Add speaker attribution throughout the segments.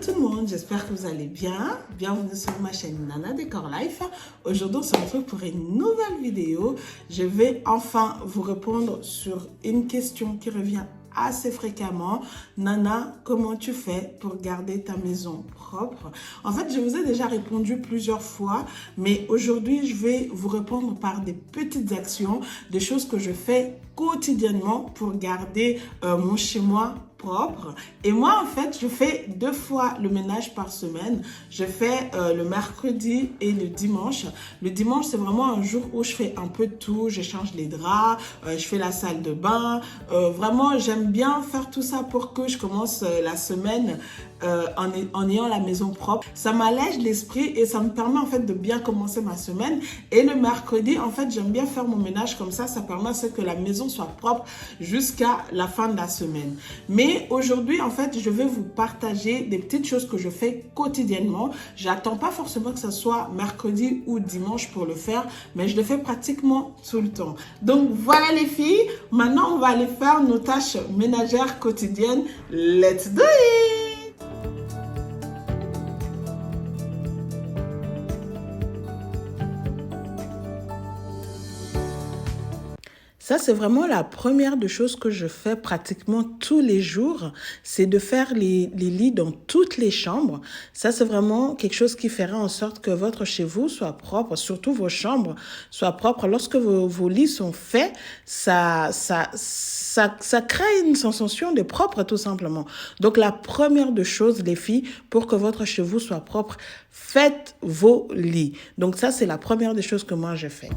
Speaker 1: tout le monde, j'espère que vous allez bien. Bienvenue sur ma chaîne Nana Décor Life. Aujourd'hui, on se retrouve pour une nouvelle vidéo. Je vais enfin vous répondre sur une question qui revient assez fréquemment. Nana, comment tu fais pour garder ta maison propre? En fait, je vous ai déjà répondu plusieurs fois, mais aujourd'hui, je vais vous répondre par des petites actions, des choses que je fais quotidiennement pour garder mon chez-moi propre. Et moi, en fait, je fais 2 fois le ménage par semaine. Je fais le mercredi et le dimanche. Le dimanche, c'est vraiment un jour où je fais un peu de tout. Je change les draps, je fais la salle de bain. Vraiment, j'aime bien faire tout ça pour que je commence la semaine en ayant la maison propre. Ça m'allège l'esprit et ça me permet en fait de bien commencer ma semaine. Et le mercredi, en fait, j'aime bien faire mon ménage comme ça. Ça permet à ce que la maison soit propre jusqu'à la fin de la semaine. Mais aujourd'hui, en fait, je vais vous partager des petites choses que je fais quotidiennement. J'attends pas forcément que ce soit mercredi ou dimanche pour le faire, mais je le fais pratiquement tout le temps. Donc voilà les filles, maintenant on va aller faire nos tâches ménagères quotidiennes. Let's do it! Ça, c'est vraiment la première des choses que je fais pratiquement tous les jours, c'est de faire les lits dans toutes les chambres. Ça, c'est vraiment quelque chose qui fera en sorte que votre chez vous soit propre, surtout vos chambres soient propres. Lorsque vos lits sont faits, ça crée une sensation de propre, tout simplement. Donc, la première des choses, les filles, pour que votre chez vous soit propre, faites vos lits. Donc, ça, c'est la première des choses que moi, je fais.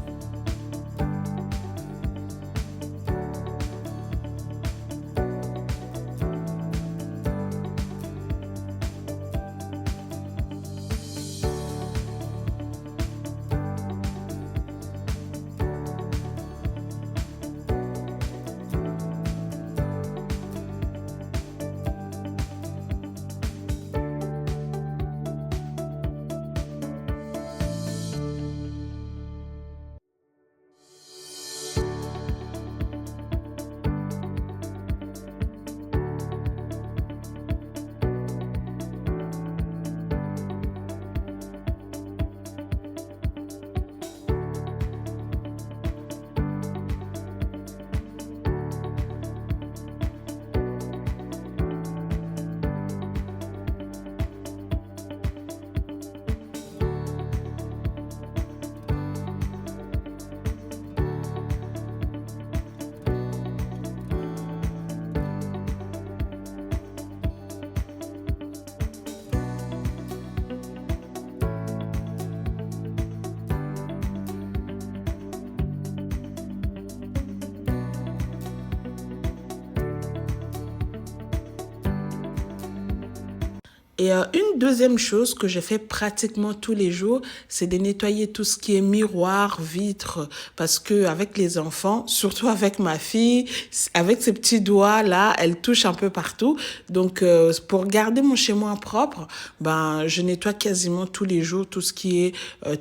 Speaker 1: Et une deuxième chose que je fais pratiquement tous les jours, c'est de nettoyer tout ce qui est miroir, vitres, parce que avec les enfants, surtout avec ma fille, avec ses petits doigts là, elle touche un peu partout. Donc pour garder mon chez-moi propre, je nettoie quasiment tous les jours tout ce qui est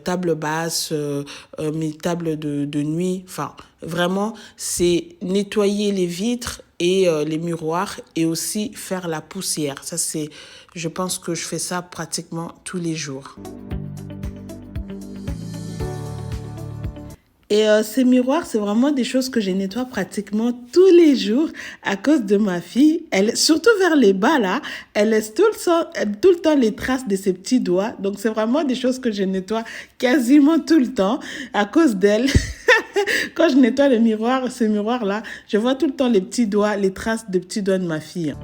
Speaker 1: table basse, mes tables de nuit. Enfin, vraiment, c'est nettoyer les vitres et les miroirs et aussi faire la poussière. Ça, je pense que je fais ça pratiquement tous les jours. Et ces miroirs, c'est vraiment des choses que je nettoie pratiquement tous les jours à cause de ma fille. Elle, surtout vers les bas là, elle laisse tout le temps les traces de ses petits doigts. Donc, c'est vraiment des choses que je nettoie quasiment tout le temps à cause d'elle. Quand je nettoie le miroir, ce miroir-là, je vois tout le temps les petits doigts, les traces des petits doigts de ma fille.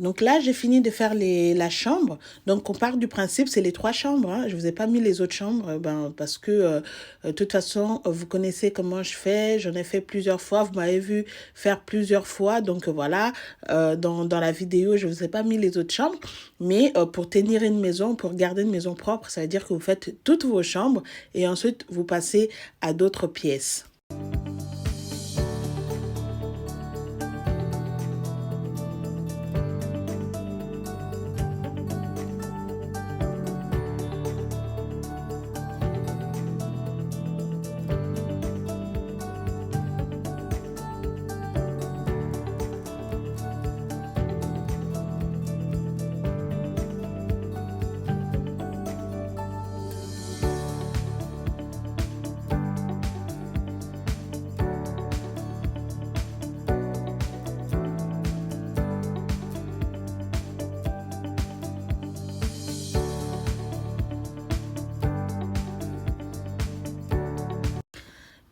Speaker 1: Donc là, j'ai fini de faire la chambre. Donc, on part du principe, c'est les 3 chambres. Hein. Je ne vous ai pas mis les autres chambres parce que, de toute façon, vous connaissez comment je fais. J'en ai fait plusieurs fois. Vous m'avez vu faire plusieurs fois. Donc, voilà, dans la vidéo, je ne vous ai pas mis les autres chambres. Mais pour tenir une maison, pour garder une maison propre, ça veut dire que vous faites toutes vos chambres et ensuite, vous passez à d'autres pièces.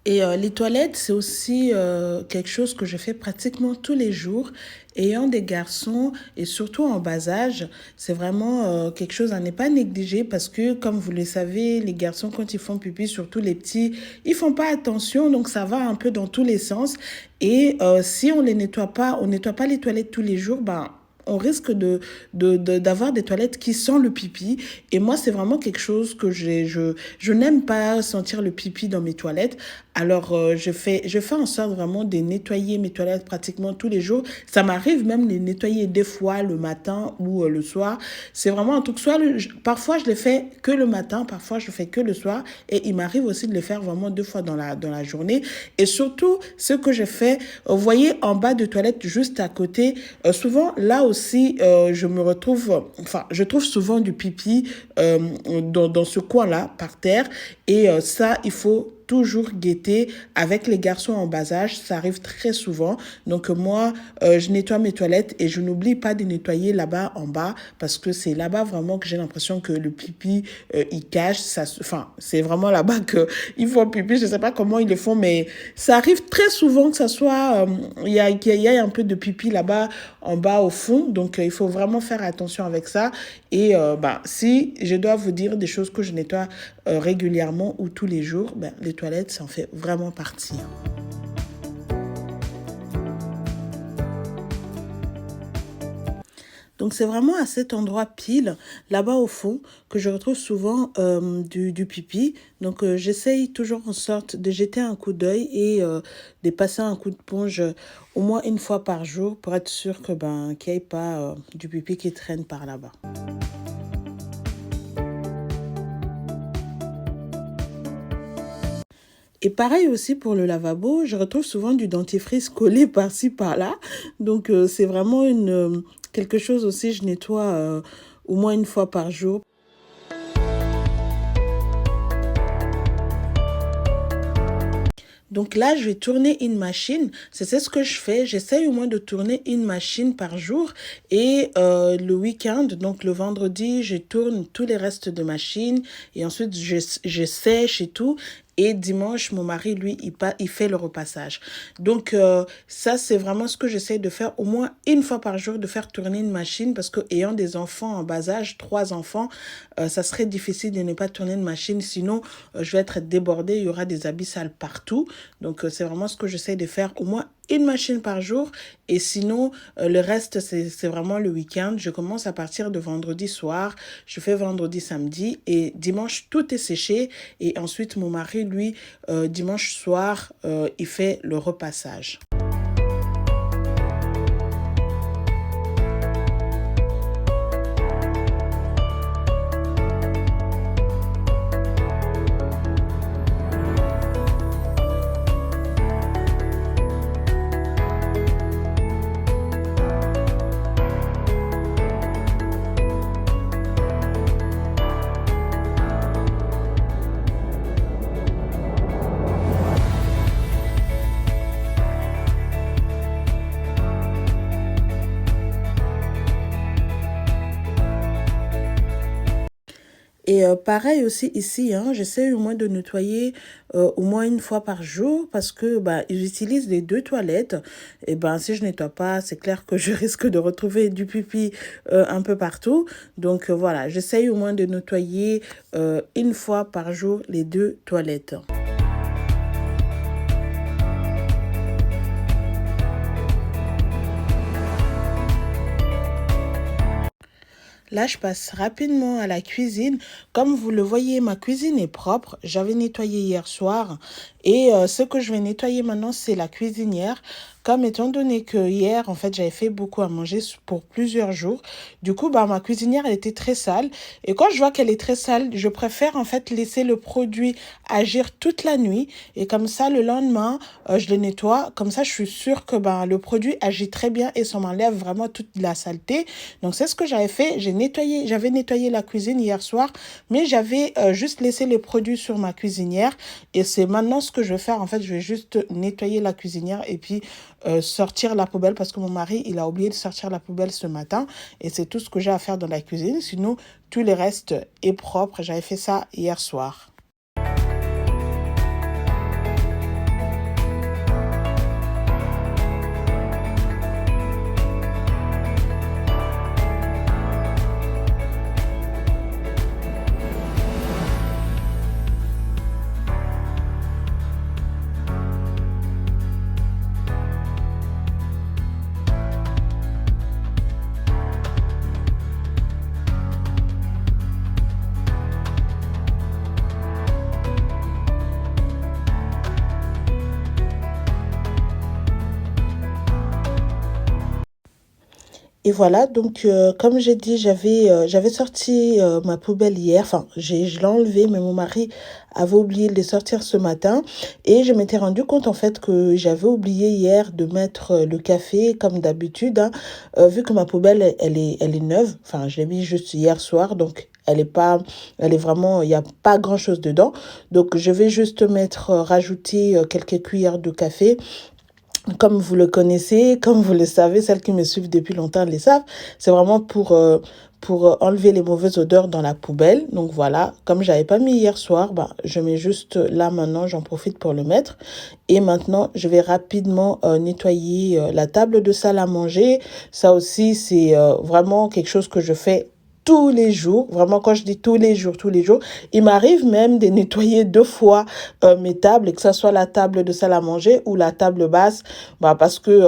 Speaker 1: Et les toilettes, c'est aussi quelque chose que je fais pratiquement tous les jours. Ayant des garçons et surtout en bas âge, c'est vraiment quelque chose à ne pas négliger parce que, comme vous le savez, les garçons, quand ils font pipi, surtout les petits, ils font pas attention, donc ça va un peu dans tous les sens. Et si on les on nettoie pas les toilettes tous les jours, ben on risque d'avoir des toilettes qui sentent le pipi. Et moi, c'est vraiment quelque chose que je n'aime pas sentir le pipi dans mes toilettes. Alors, je fais en sorte vraiment de nettoyer mes toilettes pratiquement tous les jours. Ça m'arrive même de les nettoyer des fois le matin ou le soir. C'est vraiment un truc, parfois je les fais que le matin, parfois je le fais que le soir. Et il m'arrive aussi de les faire vraiment 2 fois dans la journée. Et surtout, ce que je fais, vous voyez, en bas de toilette, juste à côté, souvent, là aussi, je trouve souvent du pipi dans ce coin-là, par terre. Et ça, il faut toujours guetter avec les garçons en bas âge. Ça arrive très souvent. Donc moi, je nettoie mes toilettes et je n'oublie pas de nettoyer là-bas en bas parce que c'est là-bas vraiment que j'ai l'impression que le pipi, il cache. C'est vraiment là-bas qu'ils font pipi. Je ne sais pas comment ils le font, mais ça arrive très souvent que ça soit... Il y a un peu de pipi là-bas en bas au fond. Donc il faut vraiment faire attention avec ça. Et si je dois vous dire des choses que je nettoie régulièrement ou tous les jours, les toilettes, ça en fait vraiment partie. Donc c'est vraiment à cet endroit pile, là-bas au fond, que je retrouve souvent du pipi. Donc j'essaye toujours en sorte de jeter un coup d'œil et de passer un coup de ponge au moins 1 fois par jour pour être sûr que qu'il n'y ait pas du pipi qui traîne par là-bas. Et pareil aussi pour le lavabo, je retrouve souvent du dentifrice collé par-ci, par-là. Donc, c'est vraiment quelque chose aussi, je nettoie au moins 1 fois par jour. Donc là, je vais tourner une machine. C'est ce que je fais. J'essaye au moins de tourner une machine par jour. Et le week-end, donc le vendredi, je tourne tous les restes de machine. Et ensuite, je sèche et tout. Et dimanche, mon mari, lui, il fait le repassage. Donc, ça, c'est vraiment ce que j'essaie de faire au moins 1 fois par jour, de faire tourner une machine. Parce que ayant des enfants en bas âge, 3 enfants, ça serait difficile de ne pas tourner une machine. Sinon, je vais être débordée. Il y aura des habits sales partout. Donc, c'est vraiment ce que j'essaie de faire au moins 1 machine par jour. Et sinon, le reste, c'est vraiment le week-end. Je commence à partir de vendredi soir. Je fais vendredi, samedi. Et dimanche, tout est séché. Et ensuite, mon mari, lui, dimanche soir, il fait le repassage. Et pareil aussi ici, j'essaie au moins de nettoyer au moins 1 fois par jour parce que ils utilisent les 2 toilettes. Et si je nettoie pas, c'est clair que je risque de retrouver du pipi un peu partout. Donc voilà, j'essaie au moins de nettoyer 1 fois par jour les 2 toilettes. Là, je passe rapidement à la cuisine. Comme vous le voyez, ma cuisine est propre. J'avais nettoyé hier soir. Et ce que je vais nettoyer maintenant, c'est la cuisinière. Comme étant donné que hier, en fait, j'avais fait beaucoup à manger pour plusieurs jours. Du coup, ma cuisinière, elle était très sale. Et quand je vois qu'elle est très sale, je préfère en fait laisser le produit agir toute la nuit. Et comme ça, le lendemain, je le nettoie. Comme ça, je suis sûre que le produit agit très bien et ça m'enlève vraiment toute la saleté. Donc, c'est ce que j'avais fait. J'avais nettoyé la cuisine hier soir, mais j'avais juste laissé les produits sur ma cuisinière. Et c'est maintenant ce que je vais faire. En fait, je vais juste nettoyer la cuisinière et puis sortir la poubelle parce que mon mari, il a oublié de sortir la poubelle ce matin. Et c'est tout ce que j'ai à faire dans la cuisine. Sinon, tout le reste est propre. J'avais fait ça hier soir. Et voilà, donc comme j'ai dit, j'avais sorti ma poubelle hier, enfin je l'ai enlevée, mais mon mari avait oublié de les sortir ce matin et je m'étais rendu compte en fait que j'avais oublié hier de mettre le café comme d'habitude, hein. Vu que ma poubelle elle est neuve, enfin je l'ai mis juste hier soir, donc elle est vraiment, il n'y a pas grand chose dedans, donc je vais juste mettre, rajouter quelques cuillères de café. Comme vous le connaissez, comme vous le savez, celles qui me suivent depuis longtemps le savent, c'est vraiment pour enlever les mauvaises odeurs dans la poubelle. Donc voilà, comme j'avais pas mis hier soir, bah, je mets juste là maintenant, j'en profite pour le mettre. Et maintenant, je vais rapidement nettoyer la table de salle à manger. Ça aussi, c'est vraiment quelque chose que je fais tous les jours. Vraiment, quand je dis tous les jours, il m'arrive même de nettoyer 2 fois mes tables, que ce soit la table de salle à manger ou la table basse, bah, parce que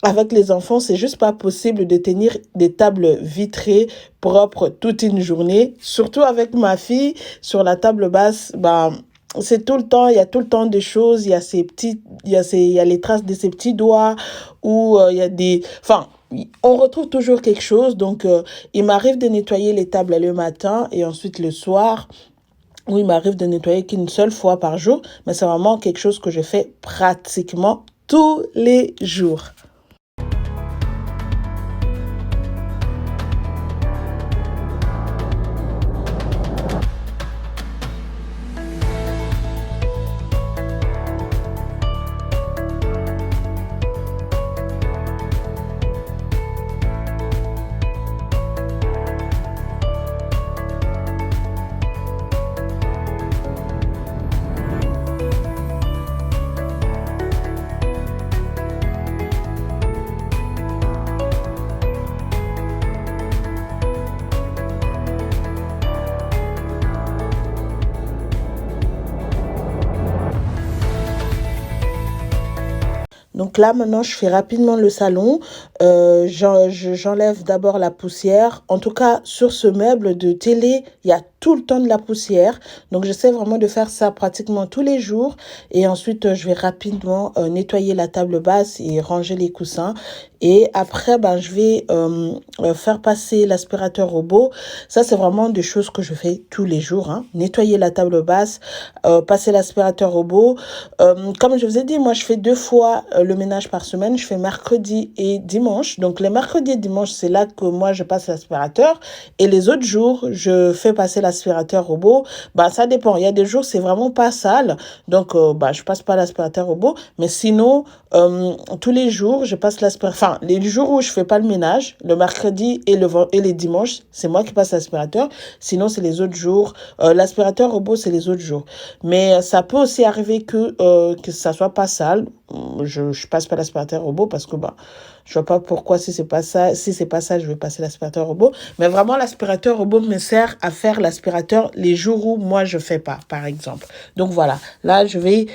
Speaker 1: avec les enfants, c'est juste pas possible de tenir des tables vitrées propres toute une journée. Surtout avec ma fille, sur la table basse, bah, c'est tout le temps, il y a tout le temps des choses, il y a il y a les traces de ses petits doigts, ou il y a enfin, on retrouve toujours quelque chose. Donc, il m'arrive de nettoyer les tables le matin et ensuite le soir, où il m'arrive de nettoyer qu'une seule fois par jour, mais c'est vraiment quelque chose que je fais pratiquement tous les jours. Donc là, maintenant, je fais rapidement le salon. J'enlève d'abord la poussière. En tout cas, sur ce meuble de télé, il y a tout le temps de la poussière. Donc, j'essaie vraiment de faire ça pratiquement tous les jours. Et ensuite, je vais rapidement nettoyer la table basse et ranger les coussins. Et après, ben, je vais faire passer l'aspirateur robot. Ça, c'est vraiment des choses que je fais tous les jours, hein. Nettoyer la table basse, passer l'aspirateur robot. Comme je vous ai dit, moi, je fais 2 fois le ménage par semaine. Je fais mercredi et dimanche. Donc, les mercredis et dimanches, c'est là que moi, je passe l'aspirateur. Et les autres jours, je fais passer l'aspirateur robot. Bah, ça dépend. Il y a des jours, c'est vraiment pas sale. Donc, bah, je passe pas l'aspirateur robot. Mais sinon, tous les jours, je passe l'aspirateur. Enfin, les jours où je fais pas le ménage, le mercredi et les dimanches, c'est moi qui passe l'aspirateur. Sinon, c'est les autres jours. L'aspirateur robot, c'est les autres jours. Mais ça peut aussi arriver que ça soit pas sale. Je passe pas l'aspirateur robot parce que bah je vois pas pourquoi si c'est pas ça, je vais passer l'aspirateur robot. Mais vraiment, l'aspirateur robot me sert à faire l'aspirateur les jours où moi je fais pas, par exemple. Donc voilà, là je vais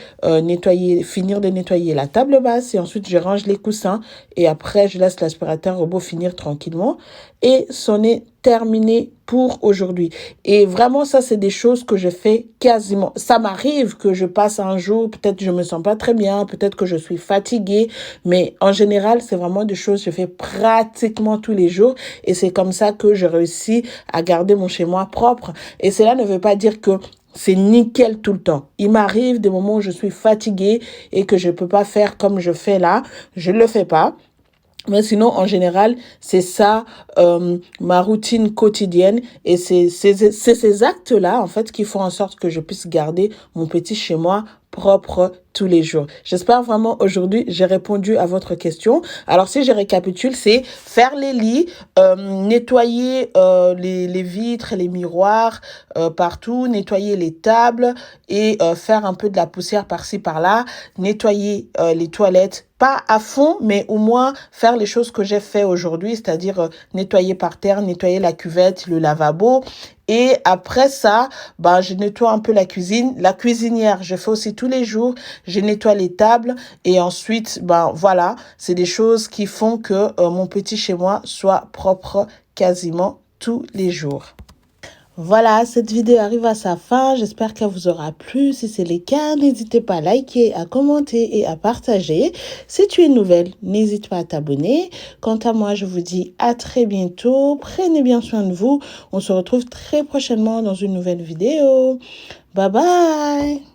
Speaker 1: finir de nettoyer la table basse et ensuite je range les coussins et après je laisse l'aspirateur robot finir tranquillement et c'en est terminé pour aujourd'hui. Et vraiment, ça, c'est des choses que je fais quasiment. Ça m'arrive que je passe un jour, peut-être je me sens pas très bien, peut-être que je suis fatiguée, mais en général, c'est vraiment des choses que je fais pratiquement tous les jours et c'est comme ça que je réussis à garder mon chez-moi propre. Et cela ne veut pas dire que c'est nickel tout le temps. Il m'arrive des moments où je suis fatiguée et que je peux pas faire comme je fais là. Je le fais pas. Mais sinon, en général, c'est ça, ma routine quotidienne. Et c'est ces actes-là, en fait, qui font en sorte que je puisse garder mon petit chez moi propre tous les jours. J'espère vraiment aujourd'hui, j'ai répondu à votre question. Alors, si je récapitule, c'est faire les lits, nettoyer les vitres, les miroirs partout, nettoyer les tables et faire un peu de la poussière par-ci, par-là, nettoyer les toilettes, pas à fond, mais au moins faire les choses que j'ai fait aujourd'hui, c'est-à-dire nettoyer par terre, nettoyer la cuvette, le lavabo. Et après ça, ben, je nettoie un peu la cuisine. La cuisinière, je fais aussi tous les jours. Je nettoie les tables. Et ensuite, ben, voilà, c'est des choses qui font que mon petit chez moi soit propre quasiment tous les jours. Voilà, cette vidéo arrive à sa fin. J'espère qu'elle vous aura plu. Si c'est le cas, n'hésitez pas à liker, à commenter et à partager. Si tu es nouvelle, n'hésite pas à t'abonner. Quant à moi, je vous dis à très bientôt. Prenez bien soin de vous. On se retrouve très prochainement dans une nouvelle vidéo. Bye bye!